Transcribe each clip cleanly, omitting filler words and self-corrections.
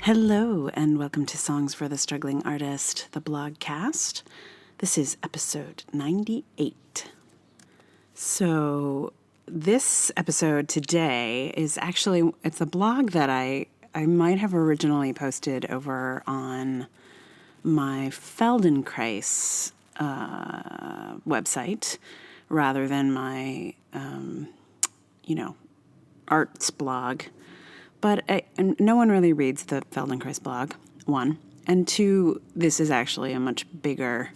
Hello, and welcome to Songs for the Struggling Artist, the blogcast. This is episode 98. So this episode today is actually, it's a blog that I might have originally posted over on my Feldenkrais website rather than my, arts blog. But no one really reads the Feldenkrais blog, one. And two, this is actually a much bigger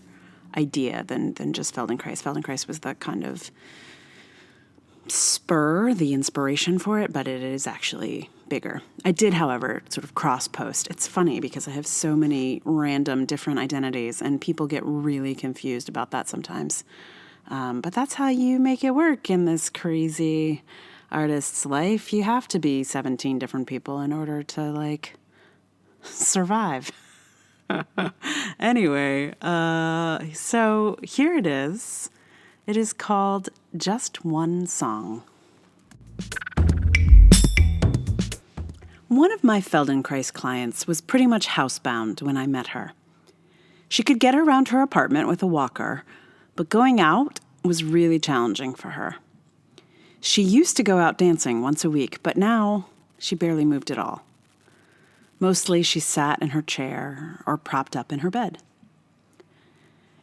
idea than just Feldenkrais. Feldenkrais was the kind of the inspiration for it, but it is actually bigger. I did, however, sort of cross-post. It's funny because I have so many random different identities, and people get really confused about that sometimes. But that's how you make it work in this crazy artist's life. You have to be 17 different people in order to, survive. Anyway, so here it is. It is called Just One Song. One of my Feldenkrais clients was pretty much housebound when I met her. She could get around her apartment with a walker, but going out was really challenging for her. She used to go out dancing once a week, but now she barely moved at all. Mostly she sat in her chair or propped up in her bed.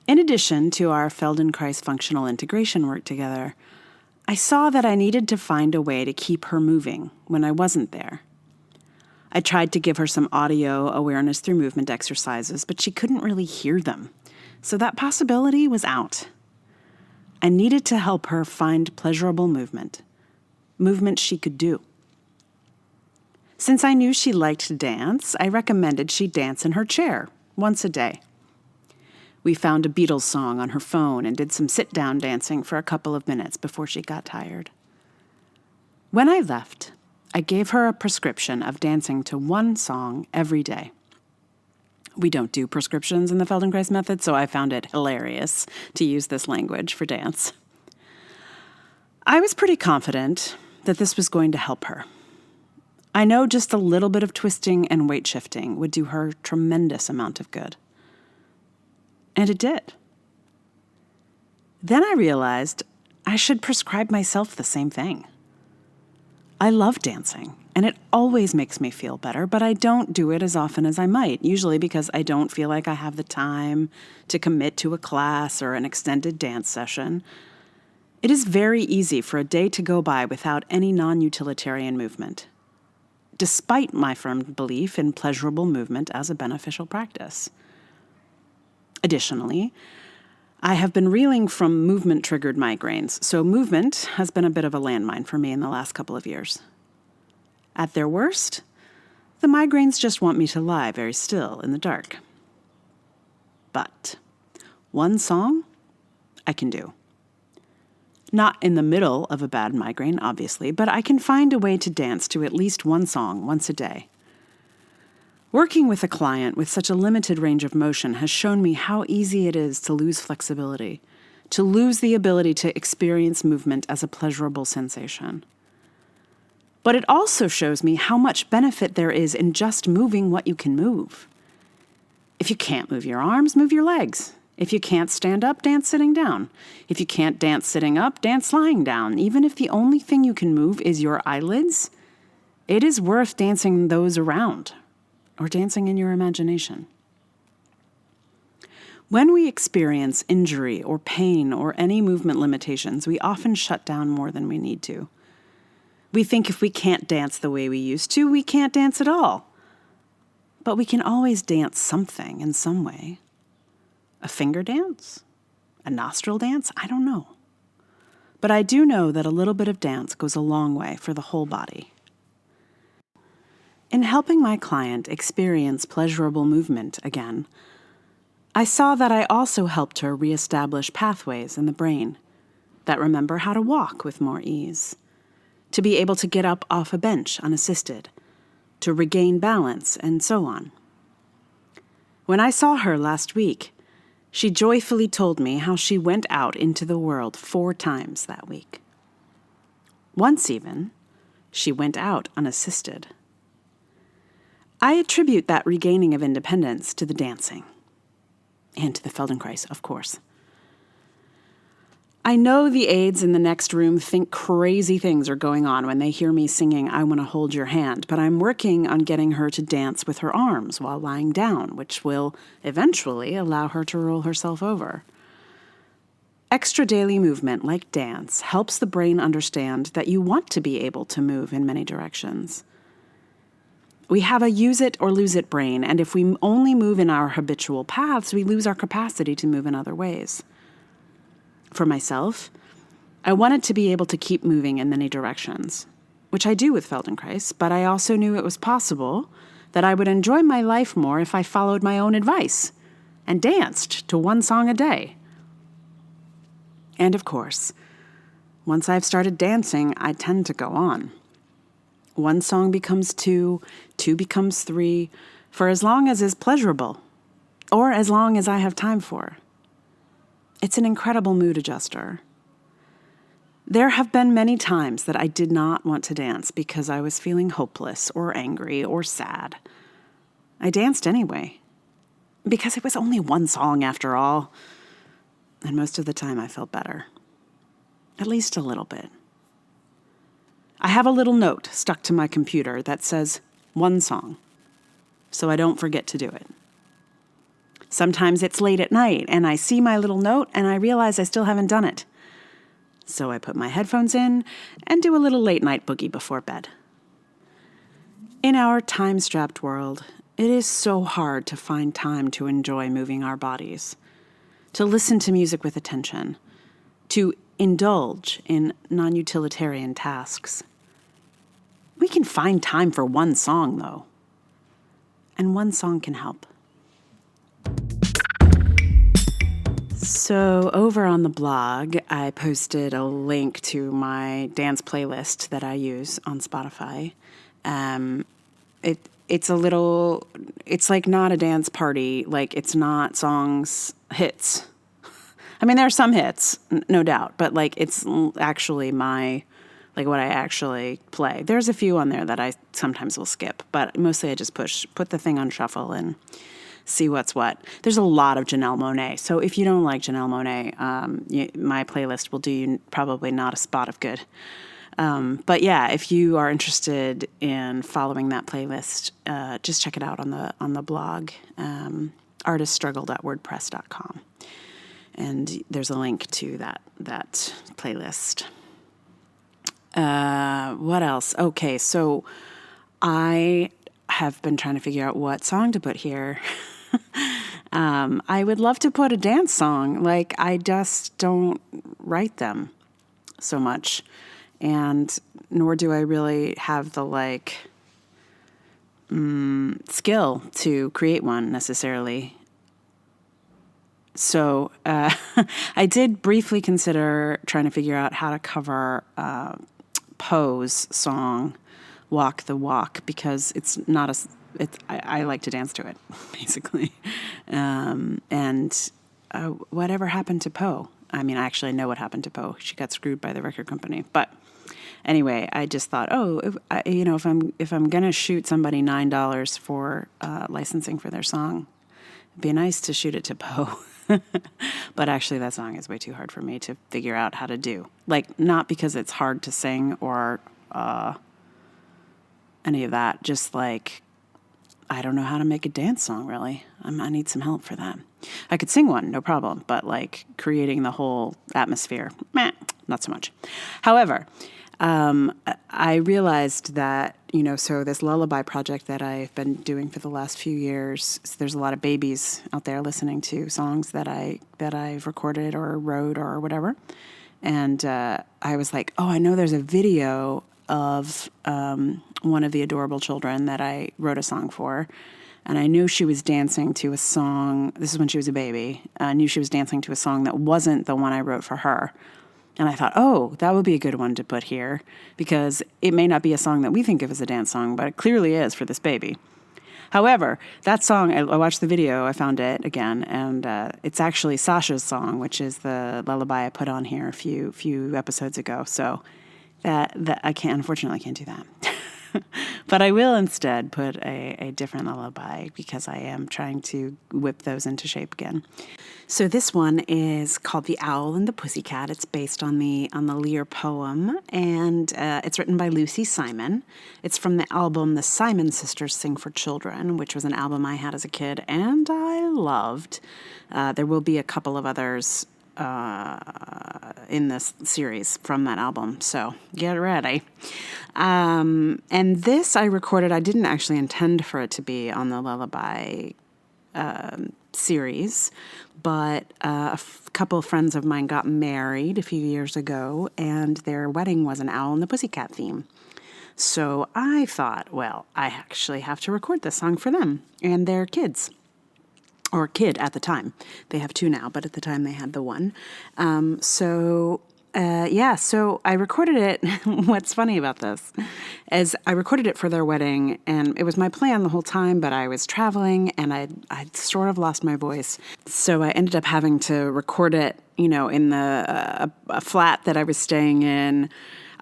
In addition to our Feldenkrais functional integration work together, I saw that I needed to find a way to keep her moving when I wasn't there. I tried to give her some audio awareness through movement exercises, but she couldn't really hear them, so that possibility was out. I needed to help her find pleasurable movement she could do. Since I knew she liked to dance, I recommended she dance in her chair once a day. We found a Beatles song on her phone and did some sit-down dancing for a couple of minutes before she got tired. When I left, I gave her a prescription of dancing to one song every day. We don't do prescriptions in the Feldenkrais method, so I found it hilarious to use this language for dance. I was pretty confident that this was going to help her. I know just a little bit of twisting and weight shifting would do her a tremendous amount of good. And it did. Then I realized I should prescribe myself the same thing. I love dancing, and it always makes me feel better, but I don't do it as often as I might, usually because I don't feel like I have the time to commit to a class or an extended dance session. It is very easy for a day to go by without any non-utilitarian movement, despite my firm belief in pleasurable movement as a beneficial practice. Additionally, I have been reeling from movement-triggered migraines, so movement has been a bit of a landmine for me in the last couple of years. At their worst, the migraines just want me to lie very still in the dark. But one song I can do. Not in the middle of a bad migraine, obviously, but I can find a way to dance to at least one song once a day. Working with a client with such a limited range of motion has shown me how easy it is to lose flexibility, to lose the ability to experience movement as a pleasurable sensation. But it also shows me how much benefit there is in just moving what you can move. If you can't move your arms, move your legs. If you can't stand up, dance sitting down. If you can't dance sitting up, dance lying down. Even if the only thing you can move is your eyelids, it is worth dancing those around, or dancing in your imagination. When we experience injury or pain or any movement limitations, we often shut down more than we need to. We think if we can't dance the way we used to, we can't dance at all. But we can always dance something in some way. A finger dance? A nostril dance? I don't know. But I do know that a little bit of dance goes a long way for the whole body. In helping my client experience pleasurable movement again, I saw that I also helped her reestablish pathways in the brain that remember how to walk with more ease, to be able to get up off a bench unassisted, to regain balance, and so on. When I saw her last week, she joyfully told me how she went out into the world 4 times that week. Once even, she went out unassisted. I attribute that regaining of independence to the dancing and to the Feldenkrais, of course. I know the aides in the next room think crazy things are going on when they hear me singing "I Want to Hold Your Hand," but I'm working on getting her to dance with her arms while lying down, which will eventually allow her to roll herself over. Extra daily movement, like dance, helps the brain understand that you want to be able to move in many directions. We have a use it or lose it brain, and if we only move in our habitual paths, we lose our capacity to move in other ways. For myself, I wanted to be able to keep moving in many directions, which I do with Feldenkrais, but I also knew it was possible that I would enjoy my life more if I followed my own advice and danced to one song a day. And of course, once I've started dancing, I tend to go on. One song becomes two becomes three, for as long as is pleasurable, or as long as I have time for. It's an incredible mood adjuster. There have been many times that I did not want to dance because I was feeling hopeless or angry or sad. I danced anyway, because it was only one song after all, and most of the time I felt better. At least a little bit. I have a little note stuck to my computer that says one song, so I don't forget to do it. Sometimes it's late at night and I see my little note and I realize I still haven't done it. So I put my headphones in and do a little late night boogie before bed. In our time-strapped world, it is so hard to find time to enjoy moving our bodies, to listen to music with attention, to indulge in non-utilitarian tasks. We can find time for one song, though, and one song can help. So over on the blog, I posted a link to my dance playlist that I use on Spotify. It's like not a dance party, like it's not songs, hits. I mean, there are some hits, no doubt, but like it's actually what I actually play. There's a few on there that I sometimes will skip, but mostly I just put the thing on shuffle and see what's what. There's a lot of Janelle Monáe, so if you don't like Janelle Monáe, my playlist will do you probably not a spot of good. But yeah, if you are interested in following that playlist, just check it out on the blog, artiststruggle.wordpress.com. And there's a link to that playlist. What else? Okay, so I have been trying to figure out what song to put here. I would love to put a dance song. Like, I just don't write them so much. And nor do I really have the, skill to create one necessarily. So I did briefly consider trying to figure out how to cover Poe's song, Walk the Walk, because I like to dance to it, basically. Whatever happened to Poe? I mean, I actually know what happened to Poe. She got screwed by the record company. But anyway, I just thought, if I'm gonna shoot somebody $9 for licensing for their song, it'd be nice to shoot it to Poe. But actually, that song is way too hard for me to figure out how to do. Like, not because it's hard to sing or any of that. Just like, I don't know how to make a dance song, really. I need some help for that. I could sing one, no problem. But like creating the whole atmosphere, not so much. However, I realized that, so this lullaby project that I've been doing for the last few years, so there's a lot of babies out there listening to songs that I've recorded or wrote or whatever. And I was like, I know there's a video of one of the adorable children that I wrote a song for. And I knew she was dancing to a song. This is when she was a baby. I knew she was dancing to a song that wasn't the one I wrote for her. And I thought, that would be a good one to put here, because it may not be a song that we think of as a dance song, but it clearly is for this baby. However, that song, I watched the video, I found it again, and it's actually Sasha's song, which is the lullaby I put on here a few episodes ago. So that I unfortunately can't do that. But I will instead put a different lullaby because I am trying to whip those into shape again. So this one is called The Owl and the Pussycat. It's based on the Lear poem, and it's written by Lucy Simon. It's from the album The Simon Sisters Sing for Children, which was an album I had as a kid and I loved. There will be a couple of others in this series from that album, so get ready. And this I recorded. I didn't actually intend for it to be on the lullaby series, but a couple of friends of mine got married a few years ago, and their wedding was an Owl and the Pussycat theme. So I thought, well, I actually have to record this song for them and their kids. Or kid at the time. They have two now, but at the time they had the one. So I recorded it. What's funny about this is I recorded it for their wedding, and it was my plan the whole time, but I was traveling, and I'd sort of lost my voice. So I ended up having to record it, in a flat that I was staying in.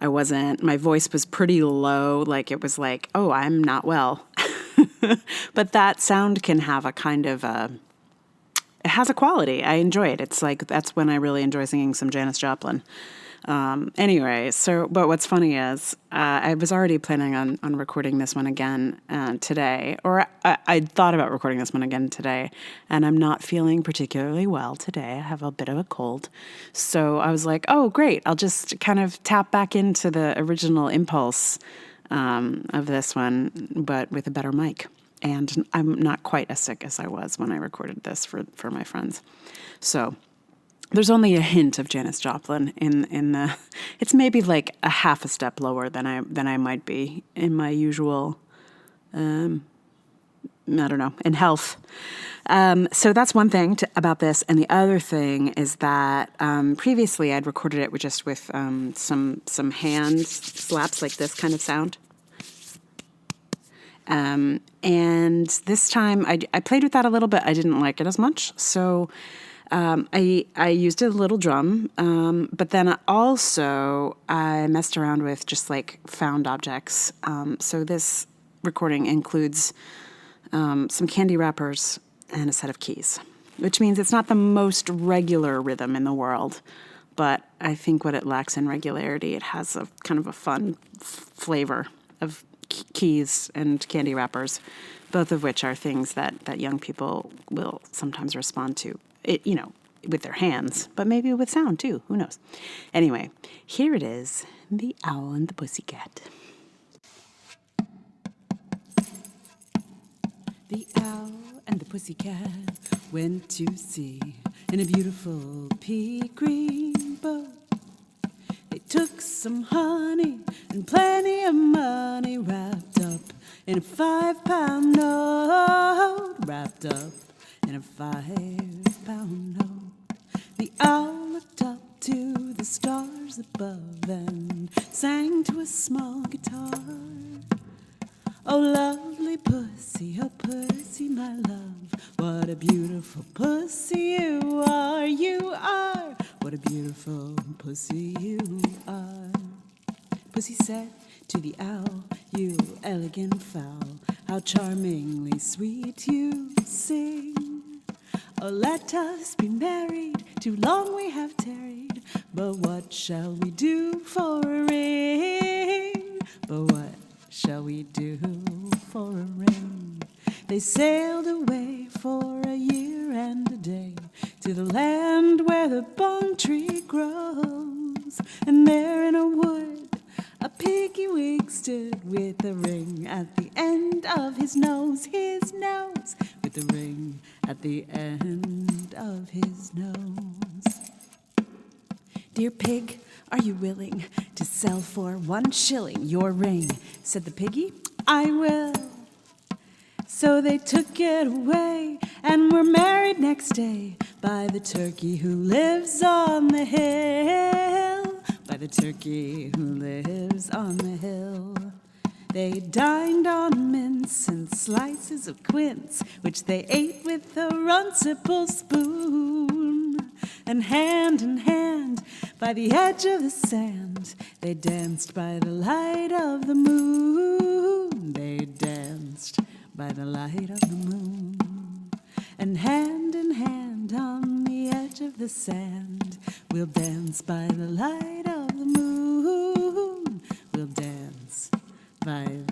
My voice was pretty low, like it was like, oh, I'm not well. But that sound can have a kind of it has a quality. I enjoy it. It's like, that's when I really enjoy singing some Janis Joplin. Anyway, but what's funny is I was already planning on recording this one again today, or I thought about recording this one again today, and I'm not feeling particularly well today. I have a bit of a cold. So I was like, oh, great. I'll just kind of tap back into the original impulse of this one, but with a better mic. And I'm not quite as sick as I was when I recorded this for my friends. So there's only a hint of Janis Joplin in the. It's maybe like a half a step lower than I might be in my usual. I don't know, in health. So that's one thing about this, and the other thing is that previously I'd recorded it with some hand slaps, like this kind of sound. And this time I played with that a little bit. I didn't like it as much. So, I used a little drum. But then also I messed around with just like found objects. So this recording includes, some candy wrappers and a set of keys, which means it's not the most regular rhythm in the world. But I think what it lacks in regularity, it has a kind of a fun flavor of keys and candy wrappers, both of which are things that young people will sometimes respond to, with their hands, but maybe with sound too. Who knows? Anyway, here it is, The Owl and the Pussycat. The owl and the pussycat went to sea in a beautiful pea green boat. They took some honey and plenty of money wrapped up in a 5-pound note. Wrapped up in a 5-pound note. The owl looked up to the stars above and sang to a small guitar. Oh, lovely pussy, oh, pussy, my love, what a beautiful pussy you are, what a beautiful pussy you are. Pussy said to the owl, you elegant fowl, how charmingly sweet you sing. Oh, let us be married, too long we have tarried, but what shall we do for a ring? But what shall we do for a ring? They sailed away for a year and a day to the land where the bong tree grows. And there in a wood a piggy wig stood with a ring at the end of his nose, with a ring at the end of his nose. Dear pig, are you willing to sell for 1 shilling your ring? Said the piggy, I will. So they took it away and were married next day by the turkey who lives on the hill. By the turkey who lives on the hill. They dined on mince and slices of quince, which they ate with a runcible spoon. And hand in hand, by the edge of the sand, they danced by the light of the moon. by the light of the moon. And hand in hand on the edge of the sand, we'll dance by the light of the moon. We'll dance by